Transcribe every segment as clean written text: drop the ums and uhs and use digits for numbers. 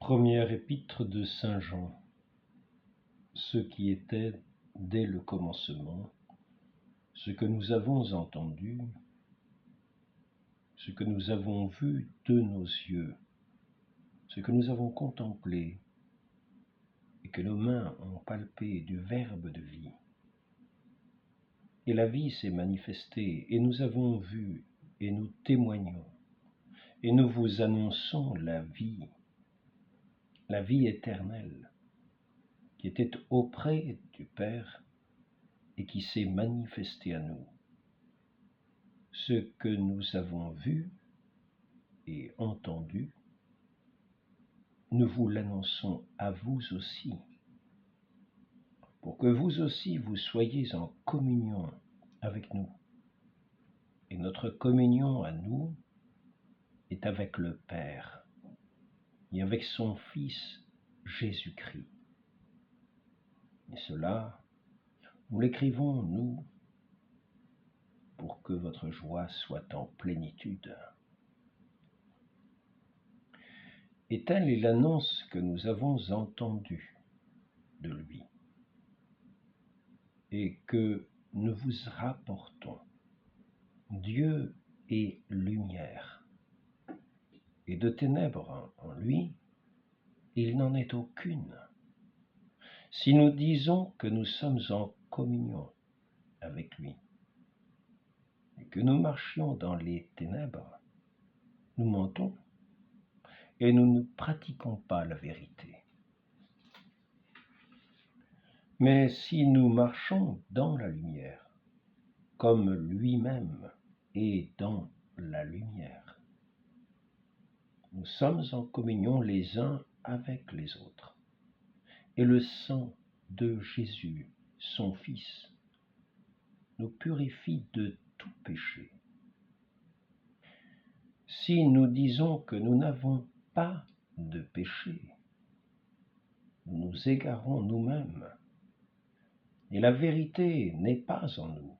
Première épître de saint Jean. Ce qui était dès le commencement, ce que nous avons entendu, ce que nous avons vu de nos yeux, ce que nous avons contemplé et que nos mains ont palpé du Verbe de vie. Et la vie s'est manifestée, et nous avons vu, et nous témoignons, et nous vous annonçons la vie éternelle, qui était auprès du Père et qui s'est manifestée à nous. Ce que nous avons vu et entendu, nous vous l'annonçons à vous aussi, pour que vous aussi vous soyez en communion avec nous. Et notre communion à nous est avec le Père et avec son Fils Jésus-Christ. Et cela, nous l'écrivons, nous, pour que votre joie soit en plénitude. Et telle est l'annonce que nous avons entendue de lui, et que nous vous rapportons. Dieu est lumière, et de ténèbres en lui, il n'en est aucune. Si nous disons que nous sommes en communion avec lui, et que nous marchions dans les ténèbres, nous mentons, et nous ne pratiquons pas la vérité. Mais si nous marchons dans la lumière, comme lui-même est dans la lumière, nous sommes en communion les uns avec les autres. Et le sang de Jésus, son Fils, nous purifie de tout péché. Si nous disons que nous n'avons pas de péché, nous nous égarons nous-mêmes, et la vérité n'est pas en nous.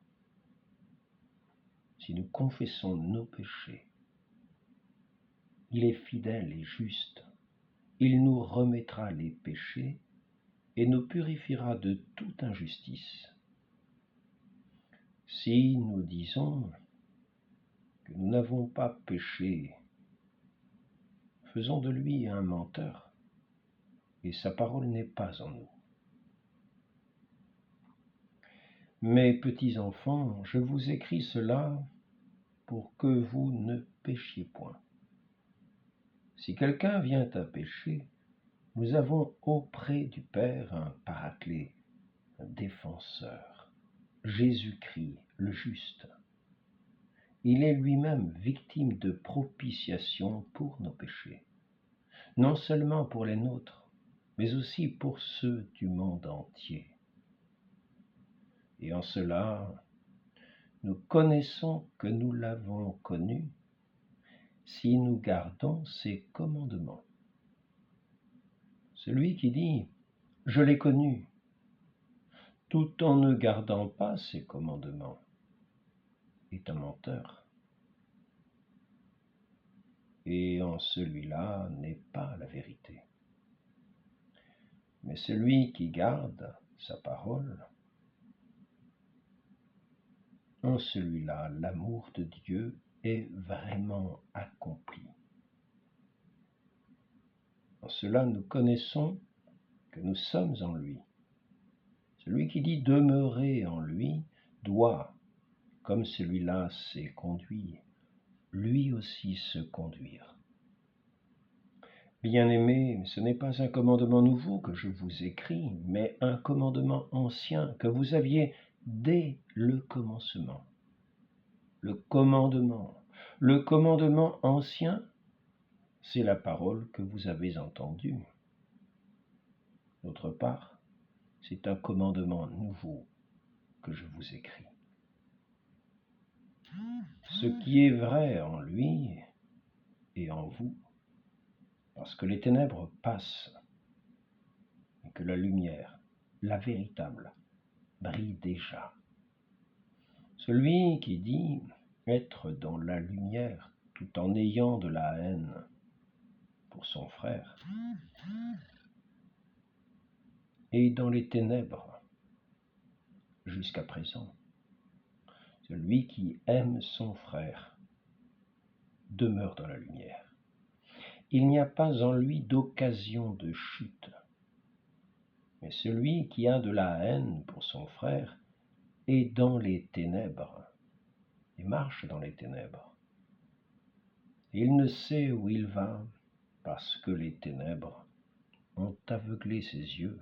Si nous confessons nos péchés, il est fidèle et juste. Il nous remettra les péchés et nous purifiera de toute injustice. Si nous disons que nous n'avons pas péché, faisons de lui un menteur, et sa parole n'est pas en nous. Mes petits enfants, je vous écris cela pour que vous ne péchiez point. Si quelqu'un vient à pécher, nous avons auprès du Père un paraclet, un défenseur, Jésus-Christ le juste. Il est lui-même victime de propitiation pour nos péchés, non seulement pour les nôtres, mais aussi pour ceux du monde entier. Et en cela, nous connaissons que nous l'avons connu si nous gardons ses commandements. Celui qui dit « Je l'ai connu », tout en ne gardant pas ses commandements, est un menteur. Et en celui-là n'est pas la vérité. Mais celui qui garde sa parole, en celui-là l'amour de Dieu est vraiment accompli. En cela nous connaissons que nous sommes en lui. Celui qui dit demeurer en lui doit, comme celui-là s'est conduit, lui aussi se conduire. Bien-aimés, ce n'est pas un commandement nouveau que je vous écris, mais un commandement ancien que vous aviez dès le commencement. Le commandement ancien, c'est la parole que vous avez entendue. D'autre part, c'est un commandement nouveau que je vous écris. Ce qui est vrai en lui et en vous, parce que les ténèbres passent et que la lumière, la véritable, brille déjà. Celui qui dit être dans la lumière tout en ayant de la haine pour son frère est dans les ténèbres jusqu'à présent. Celui qui aime son frère demeure dans la lumière. Il n'y a pas en lui d'occasion de chute. Mais celui qui a de la haine pour son frère est dans les ténèbres et marche dans les ténèbres. Il ne sait où il va parce que les ténèbres ont aveuglé ses yeux.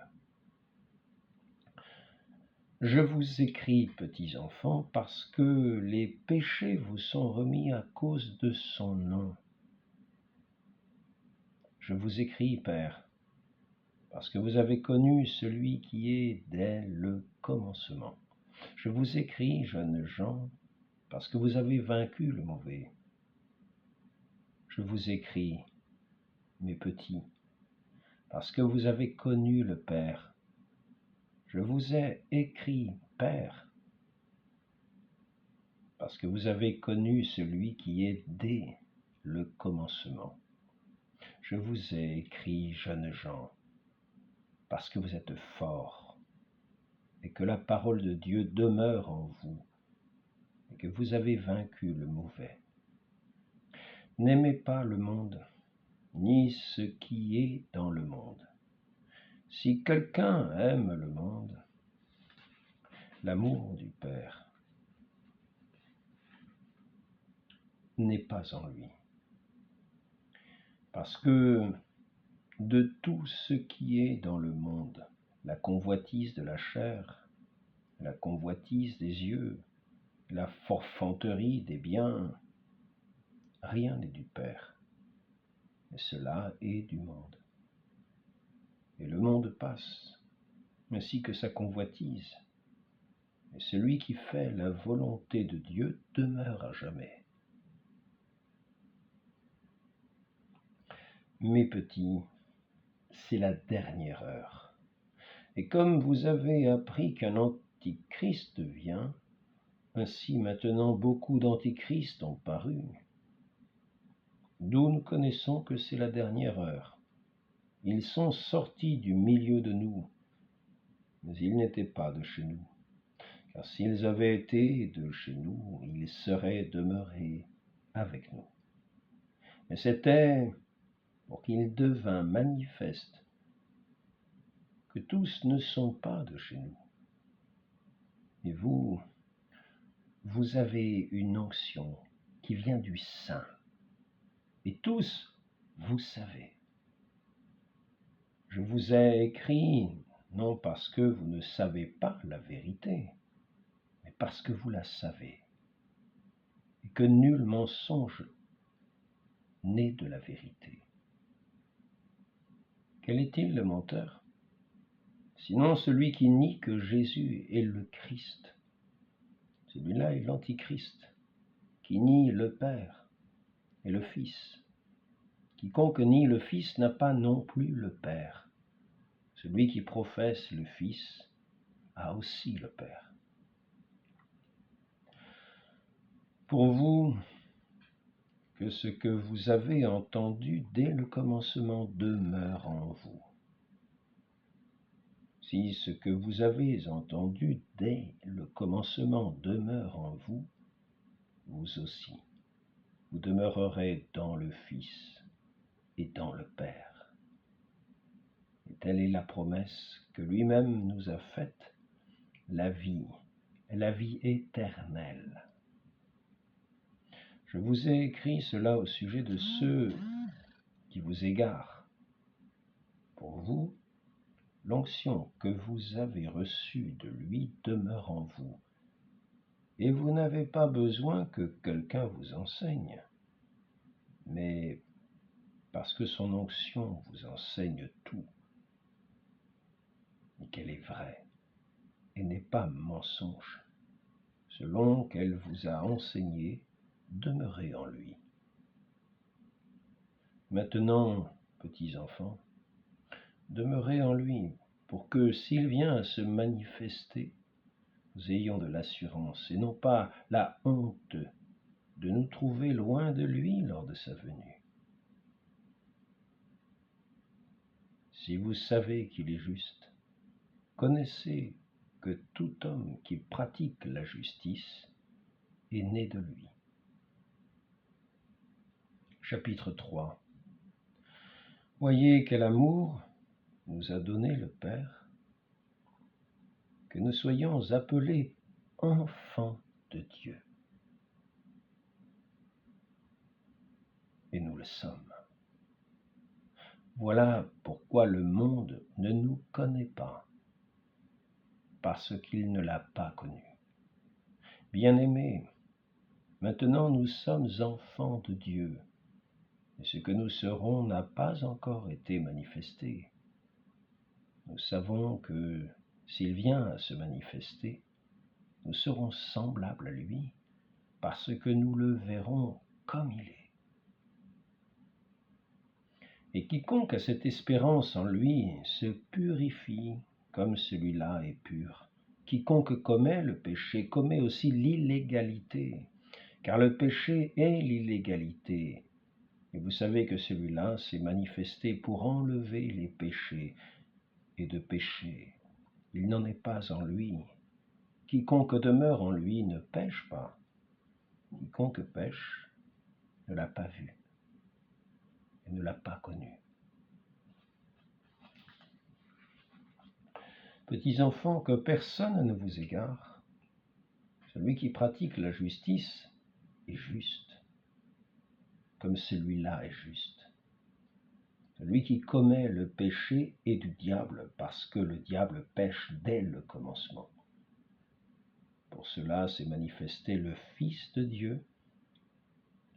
Je vous écris, petits enfants, parce que les péchés vous sont remis à cause de son nom. Je vous écris, Père, parce que vous avez connu celui qui est dès le commencement. Je vous écris, jeunes gens, parce que vous avez vaincu le mauvais. Je vous écris, mes petits, parce que vous avez connu le Père. Je vous ai écrit, Père, parce que vous avez connu celui qui est dès le commencement. Je vous ai écrit, jeunes gens, parce que vous êtes forts et que la parole de Dieu demeure en vous et que vous avez vaincu le mauvais. N'aimez pas le monde, ni ce qui est dans le monde. Si quelqu'un aime le monde, l'amour du Père n'est pas en lui. Parce que de tout ce qui est dans le monde, la convoitise de la chair, la convoitise des yeux, la forfanterie des biens, rien n'est du Père, mais cela est du monde. Et le monde passe, ainsi que sa convoitise. Et celui qui fait la volonté de Dieu demeure à jamais. Mes petits, c'est la dernière heure. Et comme vous avez appris qu'un antichrist vient, ainsi maintenant beaucoup d'antichrists ont paru. D'où nous connaissons que c'est la dernière heure. Ils sont sortis du milieu de nous, mais ils n'étaient pas de chez nous. Car s'ils avaient été de chez nous, ils seraient demeurés avec nous. Mais c'était pour qu'il devînt manifeste que tous ne sont pas de chez nous. Et vous avez une onction qui vient du Saint. Et tous, vous savez. Je vous ai écrit, non parce que vous ne savez pas la vérité, mais parce que vous la savez, et que nul mensonge n'est de la vérité. Quel est-il le menteur? Sinon celui qui nie que Jésus est le Christ. Celui-là est l'Antichrist, qui nie le Père et le Fils. Quiconque nie le Fils n'a pas non plus le Père. Celui qui professe le Fils a aussi le Père. Pour vous, que ce que vous avez entendu dès le commencement demeure en vous. Si ce que vous avez entendu dès le commencement demeure en vous, vous aussi, vous demeurerez dans le Fils et dans le Père. Et telle est la promesse que lui-même nous a faite, la vie éternelle. Je vous ai écrit cela au sujet de ceux qui vous égarent. Pour vous, l'onction que vous avez reçue de lui demeure en vous, et vous n'avez pas besoin que quelqu'un vous enseigne, mais parce que son onction vous enseigne tout, et qu'elle est vraie, et n'est pas mensonge. Selon qu'elle vous a enseigné, demeurez en lui. Maintenant, petits enfants, demeurez en lui, pour que s'il vient à se manifester, nous ayons de l'assurance et non pas la honte de nous trouver loin de lui lors de sa venue. si vous savez qu'il est juste, connaissez que tout homme qui pratique la justice est né de lui. Chapitre 3. Voyez quel amour nous a donné le Père, que nous soyons appelés enfants de Dieu. Et nous le sommes. Voilà pourquoi le monde ne nous connaît pas, parce qu'il ne l'a pas connu. Bien-aimés, maintenant nous sommes enfants de Dieu, et ce que nous serons n'a pas encore été manifesté. Nous savons que s'il vient à se manifester, nous serons semblables à lui, parce que nous le verrons comme il est. Et quiconque a cette espérance en lui se purifie comme celui-là est pur. Quiconque commet le péché commet aussi l'illégalité, car le péché est l'illégalité. Et vous savez que celui-là s'est manifesté pour enlever les péchés, et de péché, il n'en est pas en lui. Quiconque demeure en lui ne pêche pas. Quiconque pêche ne l'a pas vu et ne l'a pas connu. Petits enfants, que personne ne vous égare. Celui qui pratique la justice est juste, comme celui-là est juste. Celui qui commet le péché est du diable, parce que le diable pêche dès le commencement. Pour cela s'est manifesté le Fils de Dieu,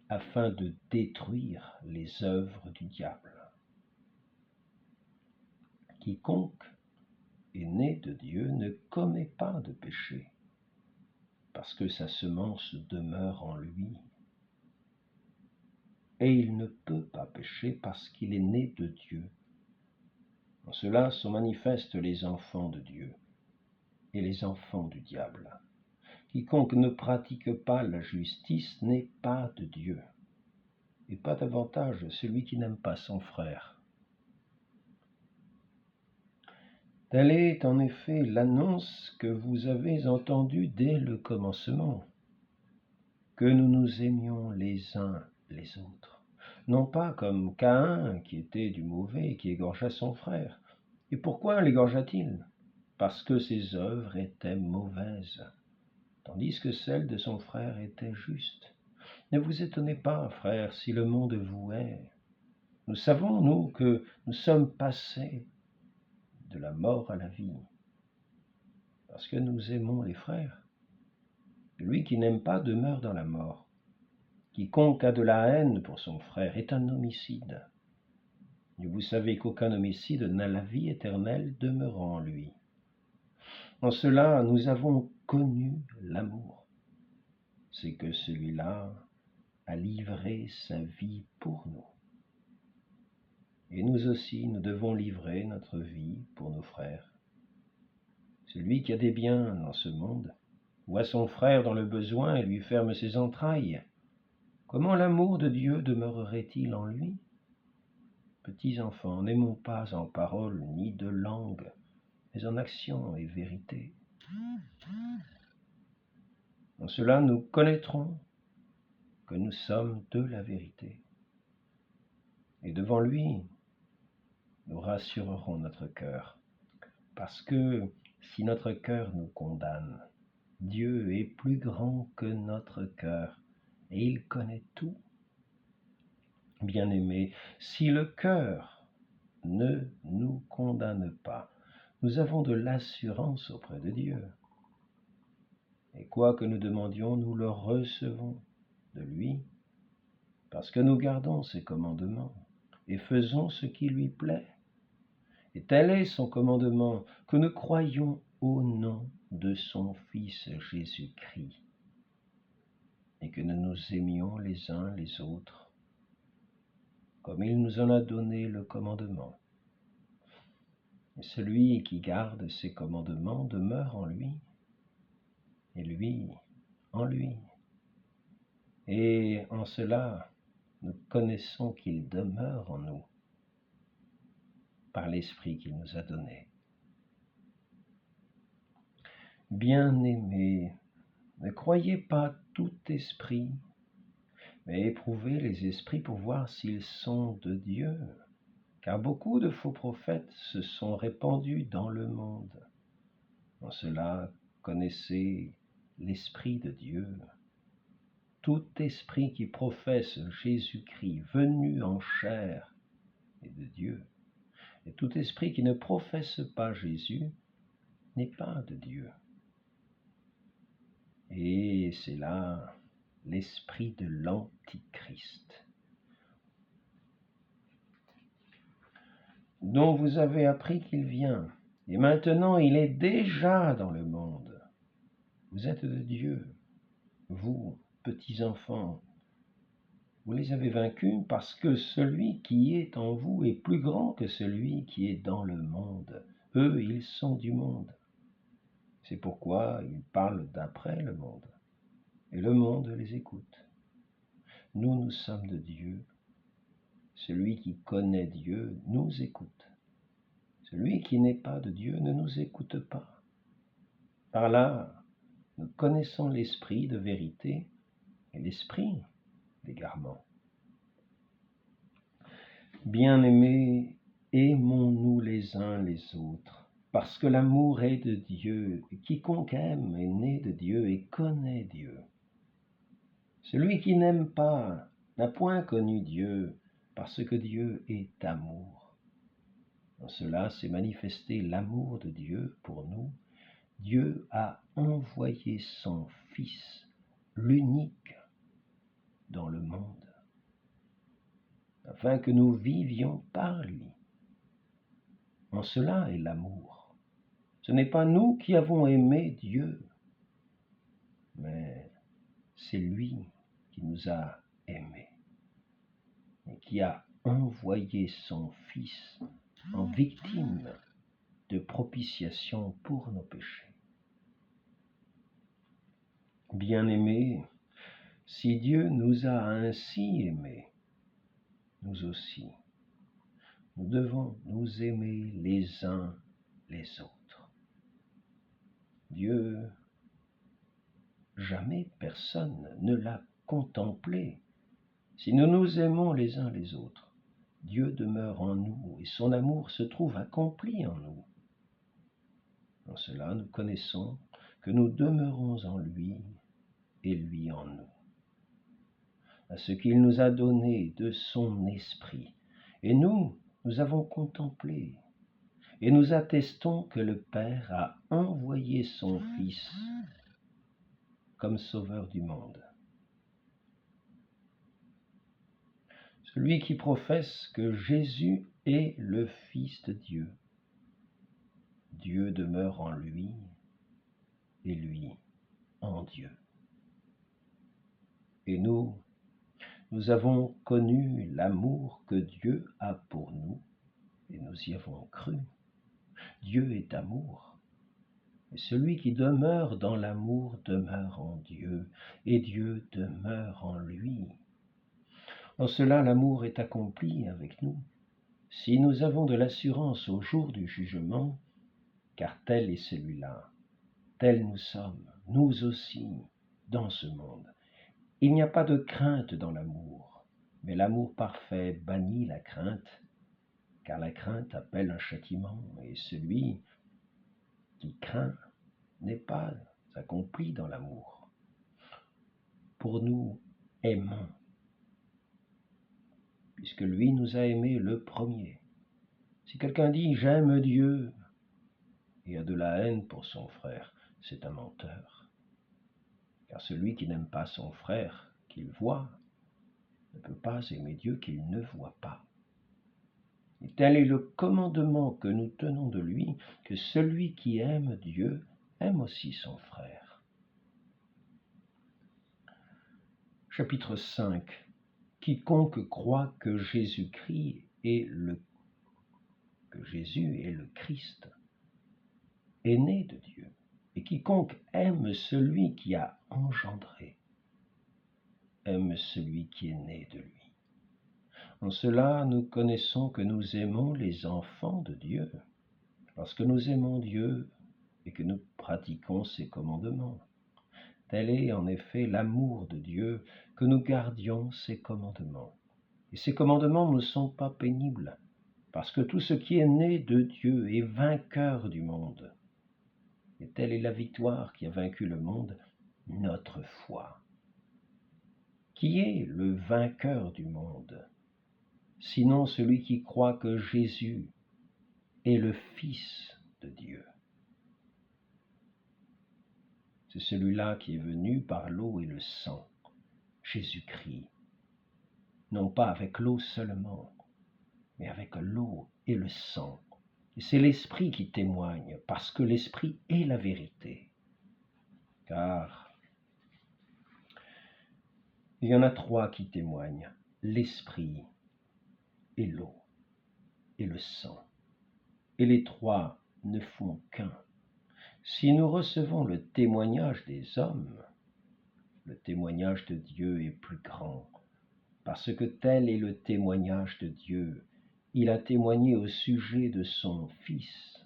afin de détruire les œuvres du diable. Quiconque est né de Dieu ne commet pas de péché, parce que sa semence demeure en lui. Et il ne peut pas pécher parce qu'il est né de Dieu. En cela sont manifestes les enfants de Dieu et les enfants du diable. Quiconque ne pratique pas la justice n'est pas de Dieu, et pas davantage celui qui n'aime pas son frère. Telle est en effet l'annonce que vous avez entendue dès le commencement, que nous nous aimions les uns les autres, non pas comme Caïn qui était du mauvais et qui égorgea son frère. Et pourquoi l'égorgea-t-il? Parce que ses œuvres étaient mauvaises, tandis que celles de son frère étaient justes. Ne vous étonnez pas, frères, si le monde vous hait. Nous savons, nous, que nous sommes passés de la mort à la vie, parce que nous aimons les frères. Celui qui n'aime pas demeure dans la mort. Quiconque a de la haine pour son frère est un homicide. Et vous savez qu'aucun homicide n'a la vie éternelle demeurant en lui. En cela, nous avons connu l'amour. C'est que celui-là a livré sa vie pour nous. Et nous aussi, nous devons livrer notre vie pour nos frères. Celui qui a des biens dans ce monde voit son frère dans le besoin et lui ferme ses entrailles. Comment l'amour de Dieu demeurerait-il en lui? Petits enfants, n'aimons pas en parole ni de langue, mais en action et vérité. En cela, nous connaîtrons que nous sommes de la vérité. Et devant lui, nous rassurerons notre cœur, parce que si notre cœur nous condamne, Dieu est plus grand que notre cœur, et il connaît tout. Bien-aimés, si le cœur ne nous condamne pas, nous avons de l'assurance auprès de Dieu. Et quoi que nous demandions, nous le recevons de lui, parce que nous gardons ses commandements et faisons ce qui lui plaît. Et tel est son commandement, que nous croyions au nom de son Fils Jésus-Christ, et que nous nous aimions les uns les autres, comme il nous en a donné le commandement. Et celui qui garde ses commandements demeure en lui, et lui en lui. Et en cela, nous connaissons qu'il demeure en nous, par l'Esprit qu'il nous a donné. Bien-aimés, ne croyez pas tout esprit, mais éprouvez les esprits pour voir s'ils sont de Dieu, car beaucoup de faux prophètes se sont répandus dans le monde. En cela, connaissez l'Esprit de Dieu. Tout esprit qui professe Jésus-Christ venu en chair est de Dieu, et tout esprit qui ne professe pas Jésus n'est pas de Dieu. Et c'est là l'esprit de l'Antichrist, dont vous avez appris qu'il vient, et maintenant il est déjà dans le monde. Vous êtes de Dieu, vous, petits enfants. Vous les avez vaincus parce que celui qui est en vous est plus grand que celui qui est dans le monde. Eux, ils sont du monde. C'est pourquoi ils parlent d'après le monde, et le monde les écoute. Nous, nous sommes de Dieu. Celui qui connaît Dieu nous écoute. Celui qui n'est pas de Dieu ne nous écoute pas. Par là, nous connaissons l'esprit de vérité et l'esprit d'égarement. Bien-aimés, aimons-nous les uns les autres, parce que l'amour est de Dieu, et quiconque aime est né de Dieu et connaît Dieu. Celui qui n'aime pas n'a point connu Dieu, parce que Dieu est amour. En cela s'est manifesté l'amour de Dieu pour nous. Dieu a envoyé son Fils, l'unique, dans le monde, afin que nous vivions par lui. En cela est l'amour. Ce n'est pas nous qui avons aimé Dieu, mais c'est lui qui nous a aimés et qui a envoyé son Fils en victime de propitiation pour nos péchés. Bien-aimés, si Dieu nous a ainsi aimés, nous aussi, nous devons nous aimer les uns les autres. Dieu, jamais personne ne l'a contemplé. Si nous nous aimons les uns les autres, Dieu demeure en nous et son amour se trouve accompli en nous. En cela, nous connaissons que nous demeurons en lui et lui en nous. À ce qu'il nous a donné de son esprit. Et nous avons contemplé et nous attestons que le Père a envoyé son Fils comme sauveur du monde. Celui qui professe que Jésus est le Fils de Dieu, Dieu demeure en lui et lui en Dieu. Et nous avons connu l'amour que Dieu a pour nous et nous y avons cru. Dieu est amour. Et celui qui demeure dans l'amour demeure en Dieu et Dieu demeure en lui. En cela, l'amour est accompli avec nous. Si nous avons de l'assurance au jour du jugement, car tel est celui-là, tel nous sommes, nous aussi, dans ce monde. Il n'y a pas de crainte dans l'amour, mais l'amour parfait bannit la crainte, car la crainte appelle un châtiment, et celui qui craint n'est pas accompli dans l'amour. Pour nous, aimons, puisque lui nous a aimés le premier. Si quelqu'un dit « j'aime Dieu » et a de la haine pour son frère, c'est un menteur. Car celui qui n'aime pas son frère qu'il voit ne peut pas aimer Dieu qu'il ne voit pas. Et tel est le commandement que nous tenons de lui, que celui qui aime Dieu aime aussi son frère. Chapitre 5. Quiconque croit que Jésus est le Christ est né de Dieu, et quiconque aime celui qui a engendré, aime celui qui est né de lui. En cela, nous connaissons que nous aimons les enfants de Dieu, lorsque nous aimons Dieu et que nous pratiquons ses commandements. Tel est en effet l'amour de Dieu, que nous gardions ses commandements. Et ces commandements ne sont pas pénibles, parce que tout ce qui est né de Dieu est vainqueur du monde. Et telle est la victoire qui a vaincu le monde, notre foi. Qui est le vainqueur du monde, sinon celui qui croit que Jésus est le Fils de Dieu? C'est celui-là qui est venu par l'eau et le sang, Jésus-Christ, non pas avec l'eau seulement, mais avec l'eau et le sang. Et c'est l'Esprit qui témoigne, parce que l'Esprit est la vérité. Car il y en a trois qui témoignent, l'Esprit et l'eau et le sang. Et les trois ne font qu'un. Si nous recevons le témoignage des hommes, le témoignage de Dieu est plus grand, parce que tel est le témoignage de Dieu. Il a témoigné au sujet de son Fils.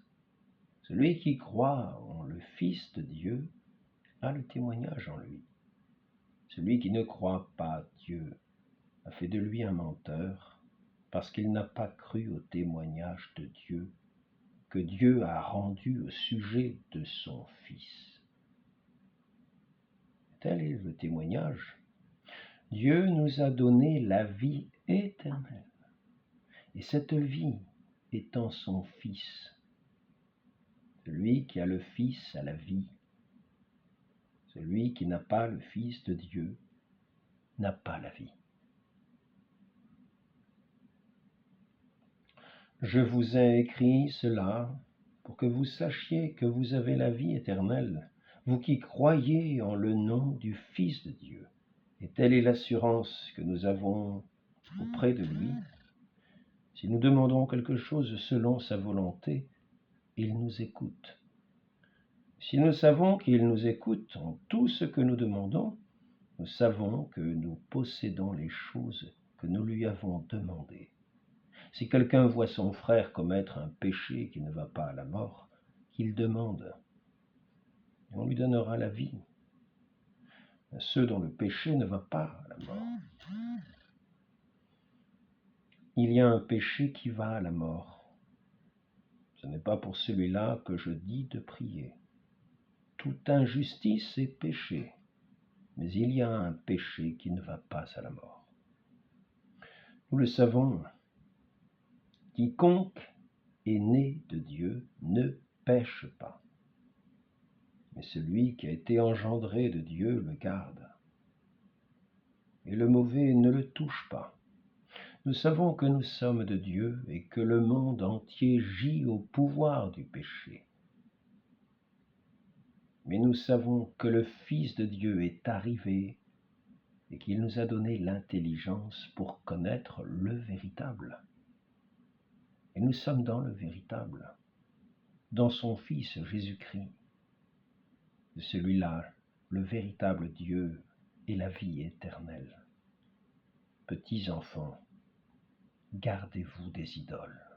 Celui qui croit en le Fils de Dieu a le témoignage en lui. Celui qui ne croit pas Dieu a fait de lui un menteur, parce qu'il n'a pas cru au témoignage de Dieu que Dieu a rendu au sujet de son Fils. Tel est le témoignage. Dieu nous a donné la vie éternelle, et cette vie est en son Fils. Celui qui a le Fils a la vie. Celui qui n'a pas le Fils de Dieu n'a pas la vie. Je vous ai écrit cela pour que vous sachiez que vous avez la vie éternelle, vous qui croyez en le nom du Fils de Dieu. Et telle est l'assurance que nous avons auprès de lui. Si nous demandons quelque chose selon sa volonté, il nous écoute. Si nous savons qu'il nous écoute en tout ce que nous demandons, nous savons que nous possédons les choses que nous lui avons demandées. Si quelqu'un voit son frère commettre un péché qui ne va pas à la mort, qu'il demande, et on lui donnera la vie. À ceux dont le péché ne va pas à la mort. Il y a un péché qui va à la mort. Ce n'est pas pour celui-là que je dis de prier. Toute injustice est péché, mais il y a un péché qui ne va pas à la mort. Nous le savons, quiconque est né de Dieu ne pêche pas, mais celui qui a été engendré de Dieu le garde, et le mauvais ne le touche pas. Nous savons que nous sommes de Dieu et que le monde entier gît au pouvoir du péché. Mais nous savons que le Fils de Dieu est arrivé et qu'il nous a donné l'intelligence pour connaître le véritable. Et nous sommes dans le véritable, dans son Fils Jésus-Christ. De celui-là, le véritable Dieu et la vie éternelle. Petits enfants, gardez-vous des idoles.